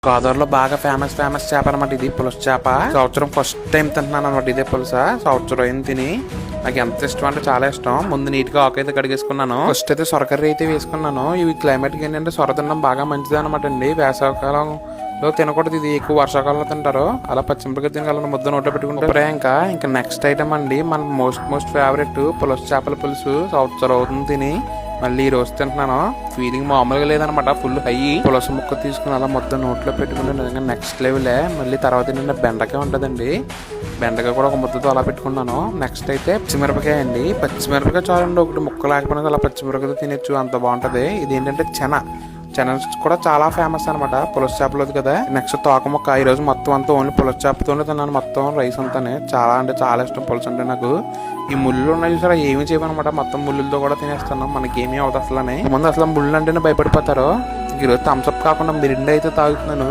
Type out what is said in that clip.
గోదావరిలో బాగా ఫేమస్ చేప అనమాట ఇది, పులస చేప. సంవత్సరం ఫస్ట్ టైం తింటున్నాను అనమాట ఇదే పులస. సంవత్సరం అయింది తిని. నాకు ఎంత ఇష్టం అంటే చాలా ఇష్టం. ముందు నీట్ గా ఆకు అయితే కడిగేసుకున్నాను. ఫస్ట్ అయితే సొరకర్రీ అయితే వేసుకున్నాను. ఇవి క్లైమేట్ కి ఏంటంటే సొర తినడం బాగా మంచిది అనమాట అండి. వేసవకాలంలో తినకూడదు, ఇది ఎక్కువ వర్షాకాలంలో తింటారు. అలా పచ్చిమిరపకాయ తినగలను ముద్ద నోట్లో పెట్టుకుంటే ఇంకా నెక్స్ట్ ఐటమ్ అండి మన మోస్ట్ ఫేవరెట్ పులస చేపల పులుసు. సంవత్సరం అవుతుంది తిని, మళ్ళీ ఈ రోజు తింటున్నాను. ఫీలింగ్ మామూలుగా లేదనమాట, ఫుల్ హై. పులస ముక్క తీసుకుని అలా మొత్తం నోట్లో పెట్టుకుంటే నిజంగా నెక్స్ట్ లెవెలే. మళ్ళీ తర్వాత ఏంటంటే బెండకాయ ఉంటుందండి, బెండకాయ కూడా ఒక ముద్దతో అలా పెట్టుకున్నాను. నెక్స్ట్ అయితే పచ్చిమిరపకాయ అండి. పచ్చిమిరపకాయ చాలండి, ఒకటి ముక్క లేకపోయినా అలా పచ్చిమిరపకాయతో తినచ్చు, అంత బాగుంటది. ఇది ఏంటంటే చెన కూడా చాలా ఫేమస్ అనమాట పులస చేపలది కదా. నెక్స్ట్ తోక ముక్క. ఈ రోజు మొత్తం అంతా ఓన్లీ పులస చేపతోనే తిన్నాను, మొత్తం రైస్ అంతానే. చాలా అంటే చాలా ఇష్టం పులస అంటే నాకు. ఈ ముళ్ళు ఉన్నాయి చూసారా, ఏమి చేయమనమాట, మొత్తం ముళ్ళులతో కూడా తినేస్తాను. మనకి ఏమీ అవుతుంది అసలు. ముందు అసలు ముళ్ళు అంటేనే భయపడిపోతారు. ఈరోజు థమ్స్అప్ కాకుండా మిరిండా అయితే తాగుతున్నాను.